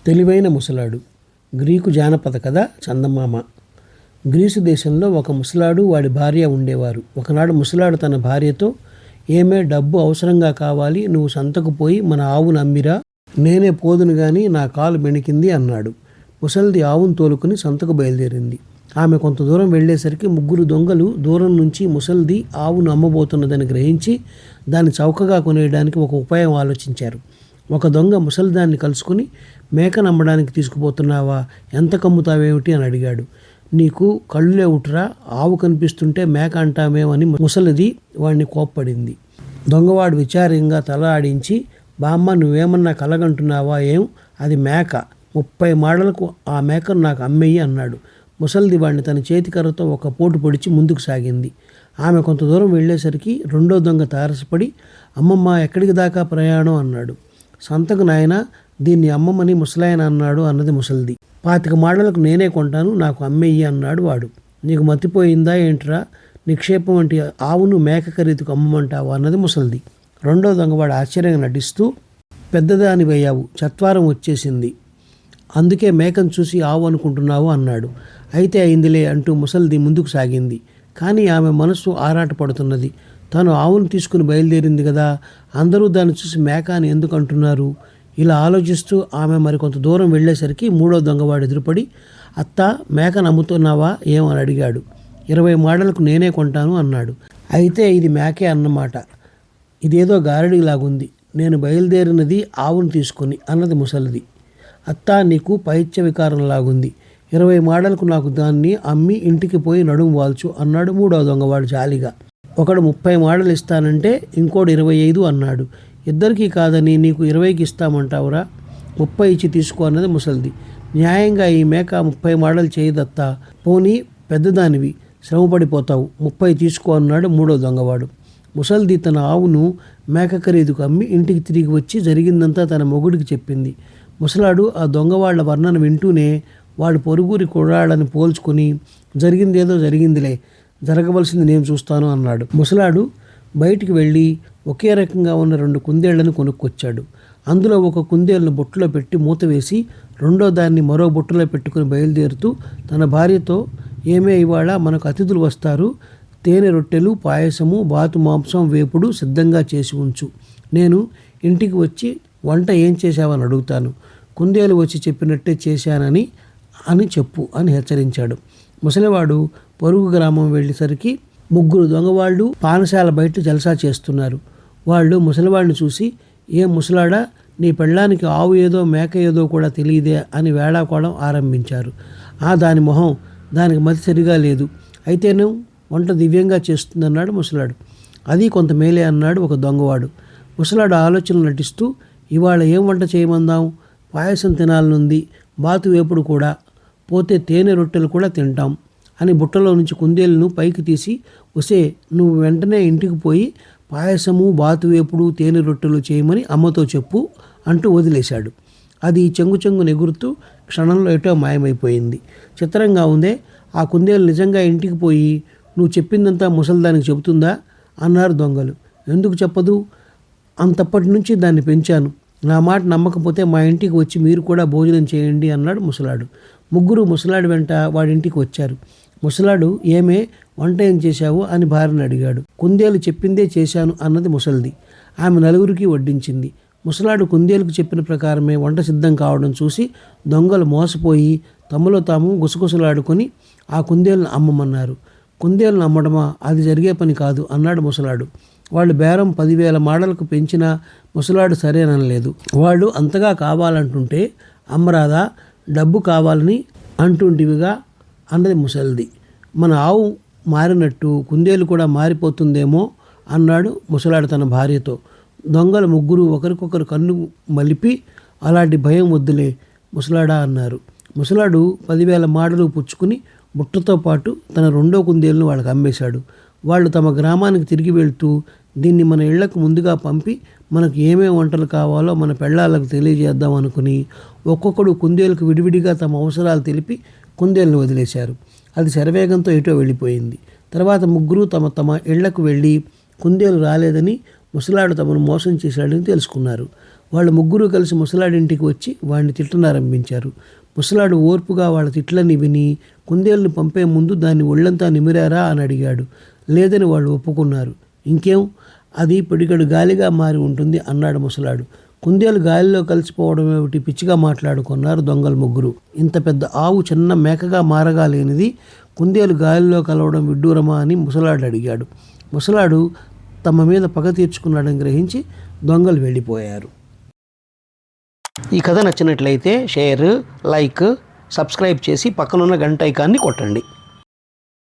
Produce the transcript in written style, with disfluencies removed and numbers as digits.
తెలివైన ముసలాడు. గ్రీకు జానపద కథ చందమామ. గ్రీసు దేశంలో ఒక ముసలాడు వాడి భార్య ఉండేవారు. ఒకనాడు ముసలాడు తన భార్యతో, ఏమే డబ్బు అవసరంగా కావాలి, నువ్వు సంతకు పోయి మన ఆవును అమ్మిరా, నేనే పోదును గాని నా కాలు బెణికింది అన్నాడు. ముసలిది ఆవును తోలుకుని సంతకు బయలుదేరింది. ఆమె కొంత దూరం వెళ్ళేసరికి ముగ్గురు దొంగలు దూరం నుంచి ముసలిది ఆవును అమ్మబోతున్నదని గ్రహించి దాన్ని చౌకగా కొనేయడానికి ఒక ఉపాయం ఆలోచించారు. ఒక దొంగ ముసలిదాన్ని కలుసుకుని, మేకను అమ్మడానికి తీసుకుపోతున్నావా, ఎంత కమ్ముతావేమిటి అని అడిగాడు. నీకు కళ్ళు లేవుట్రా, ఆవు కనిపిస్తుంటే మేక అంటామేమని ముసలిది వాడిని కోప్పడింది. దొంగవాడు విచారంగా తల ఆడించి, బామ్మ నువ్వేమన్నా కలగంటున్నావా, ఏం అది మేక, 30 మాడలకు ఆ మేకను నాకు అమ్మేయి అన్నాడు. ముసలిది వాడిని తన చేతికర్రతో ఒక పోటు పొడిచి ముందుకు సాగింది. ఆమె కొంత దూరం వెళ్ళేసరికి రెండో దొంగ తారసపడి, అమ్మమ్మ ఎక్కడికి దాకా ప్రయాణం అన్నాడు. సంతకు నాయన, దీన్ని అమ్మమ్మని ముసలాయన అన్నాడు అన్నది ముసలిది. 25 మాడలకు నేనే కొంటాను, నాకు అమ్మేయి అన్నాడు వాడు. నీకు మతిపోయిందా ఏంట్రా, నిక్షేపం వంటి ఆవును మేక ఖరీదుకు అమ్మమంటావు అన్నది ముసలిది. రెండో దొంగవాడు ఆశ్చర్యంగా నటిస్తూ, పెద్దదాని వయ్యావు, చత్వారం వచ్చేసింది, అందుకే మేకను చూసి ఆవు అనుకుంటున్నావు అన్నాడు. అయితే అయిందిలే అంటూ ముసలిది ముందుకు సాగింది. కానీ ఆమె మనసు ఆరాటపడుతున్నది. తాను ఆవును తీసుకుని బయలుదేరింది కదా, అందరూ దాన్ని చూసి మేక అని ఎందుకు అంటున్నారు? ఇలా ఆలోచిస్తూ ఆమె మరికొంత దూరం వెళ్ళేసరికి మూడో దొంగవాడు ఎదురుపడి, అత్త మేకను అమ్ముతున్నావా ఏమని అడిగాడు. 20 మాడలకు నేనే కొంటాను అన్నాడు. అయితే ఇది మేకే అన్నమాట, ఇదేదో గారడీలాగుంది, నేను బయలుదేరినది ఆవును తీసుకుని అన్నది ముసలిది. అత్త నీకు పైత్య వికారంలాగుంది, 20 మాడలకు నాకు దాన్ని అమ్మి ఇంటికి పోయి నడుము వాల్చు అన్నాడు మూడో దొంగవాడు జాలిగా. ఒకడు 30 మాడలు ఇస్తానంటే ఇంకోడు 25 అన్నాడు. ఇద్దరికీ కాదని నీకు 20కి ఇస్తామంటావురా, 30 ఇచ్చి తీసుకో అన్నది ముసలిది. న్యాయంగా ఈ మేక 30 మాడలు చేయదత్తా, పోనీ పెద్దదానివి, శ్రమపడిపోతావు, 30 తీసుకో అన్నాడు మూడో దొంగవాడు. ముసలిది తన ఆవును మేక ఖరీదుకు అమ్మి ఇంటికి తిరిగి వచ్చి జరిగిందంతా తన మొగుడికి చెప్పింది. ముసలాడు ఆ దొంగవాళ్ల వర్ణన వింటూనే వాడు పొరుగురి కుర్రాళ్ళని పోల్చుకొని, జరిగిందేదో జరిగిందిలే, జరగవలసింది నేను చూస్తాను అన్నాడు. ముసలాడు బయటికి వెళ్ళి ఒకే రకంగా ఉన్న 2 కుందేళ్లను కొనుక్కొచ్చాడు. అందులో ఒక కుందేలును బొట్టులో పెట్టి మూత వేసి రెండో దాన్ని మరో బొట్టులో పెట్టుకుని బయలుదేరుతూ తన భార్యతో, ఏమే ఇవాళ మనకు అతిథులు వస్తారు, తేనె రొట్టెలు, పాయసము, బాతు మాంసం, వేపుడు సిద్ధంగా చేసి ఉంచు, నేను ఇంటికి వచ్చి వంట ఏం చేశావని అడుగుతాను, కుందేలు వచ్చి చెప్పినట్టే చేశానని చెప్పు అని హెచ్చరించాడు. ముసలివాడు పొరుగు గ్రామం వెళ్ళేసరికి ముగ్గురు దొంగవాళ్ళు పానశాల బయట జలసా చేస్తున్నారు. వాళ్ళు ముసలివాడిని చూసి, ఏం ముసలాడా, నీ పెళ్ళానికి ఆవు ఏదో మేక ఏదో కూడా తెలియదే అని వేళాకోళం ఆరంభించారు. దాని మొహం, దానికి మతి సరిగా లేదు, అయితేనే వంట దివ్యంగా చేస్తుందన్నాడు ముసలాడు. అది కొంత మేలే అన్నాడు ఒక దొంగవాడు. ముసలాడు ఆలోచనలు నటిస్తూ, ఇవాళ ఏం వంట చేయమందాం, పాయసం తినాలనుంది, బాతు వేపుడు కూడా, పోతే తేనె రొట్టెలు కూడా తింటాం అని బుట్టలో నుంచి కుందేలును పైకి తీసి, వసే నువ్వు వెంటనే ఇంటికి పోయి పాయసము, బాతు వేపుడు, తేనె రొట్టెలు చేయమని అమ్మతో చెప్పు అంటూ వదిలేశాడు. అది చెంగు ఎగురుతూ క్షణంలో ఎటో మాయమైపోయింది. చిత్రంగా ఉందే, ఆ కుందేలు నిజంగా ఇంటికి పోయి నువ్వు చెప్పిందంతా ముసలిదానికి చెబుతుందా అన్నారు దొంగలు. ఎందుకు చెప్పదు, అంతప్పటి నుంచి దాన్ని పెంచాను, నా మాట నమ్మకపోతే మా ఇంటికి వచ్చి మీరు కూడా భోజనం చేయండి అన్నాడు ముసలాడు. ముగ్గురు ముసలాడు వెంట వాడింటికి వచ్చారు. ముసలాడు, ఏమే వంట ఏం చేశావు అని భార్యను అడిగాడు. కుందేలు చెప్పిందే చేశాను అన్నది ముసలిది. ఆమె నలుగురికి వడ్డించింది. ముసలాడు కుందేలుకు చెప్పిన ప్రకారమే వంట సిద్ధం కావడం చూసి దొంగలు మోసపోయి తమలో తాము గుసగుసలాడుకొని ఆ కుందేలును అమ్మమన్నారు. కుందేలును అమ్మడమా, అది జరిగే పని కాదు అన్నాడు ముసలాడు. వాళ్ళు బేరం 10,000 మాడలకు పెంచినా ముసలాడు సరేననలేదు. వాళ్ళు అంతగా కావాలంటుంటే అమ్మరాదా, డబ్బు కావాలని అంటుంటివిగా అన్నది ముసలిది. మన ఆవు మారినట్టు కుందేలు కూడా మారిపోతుందేమో అన్నాడు ముసలాడు తన భార్యతో. దొంగలు ముగ్గురు ఒకరికొకరు కన్ను మలిపి, అలాంటి భయం వద్దులే ముసలాడా అన్నారు. ముసలాడు 10,000 మాడలు పుచ్చుకుని బుట్టతో పాటు తన రెండో కుందేలును వాళ్ళకి అమ్మేశాడు. వాళ్ళు తమ గ్రామానికి తిరిగి వెళ్తూ, దీన్ని మన ఇళ్లకు ముందుగా పంపి మనకు ఏమేమి వంటలు కావాలో మన పెళ్ళాలకు తెలియజేద్దాం అనుకుని ఒక్కొక్కడు కుందేలుకు విడివిడిగా తమ అవసరాలు తెలిపి కుందేలును వదిలేశారు. అది శరవేగంతో ఎటో వెళ్ళిపోయింది. తర్వాత ముగ్గురు తమ తమ ఇళ్లకు వెళ్ళి కుందేలు రాలేదని ముసలాడు తమను మోసం చేశాడని తెలుసుకున్నారు. వాళ్ళు ముగ్గురు కలిసి ముసలాడింటికి వచ్చి వాడిని తిట్టనారంభించారు. ముసలాడు ఓర్పుగా వాళ్ళ తిట్లని విని కుందేలుని పంపే ముందు దాన్ని ఒళ్ళంతా నిమిరారా అని అడిగాడు. లేదని వాళ్ళు ఒప్పుకున్నారు. ఇంకేం, అది పిడిగడు గాలిగా మారి ఉంటుంది అన్నాడు ముసలాడు. కుందేలు గాలిలో కలిసిపోవడం ఏమిటి, పిచ్చిగా మాట్లాడుకున్నారు దొంగలు ముగ్గురు. ఇంత పెద్ద ఆవు చిన్న మేకగా మారగా లేనిది కుందేలు గాలిలో కలవడం విడ్డూరమా అని ముసలాడు అడిగాడు. ముసలాడు తమ మీద పగ తీర్చుకున్నాడని గ్రహించి దొంగలు వెళ్ళిపోయారు. ఈ కథ నచ్చినట్లయితే షేర్, లైక్, సబ్స్క్రైబ్ చేసి పక్కనున్న గంట ఐకాన్ని కొట్టండి.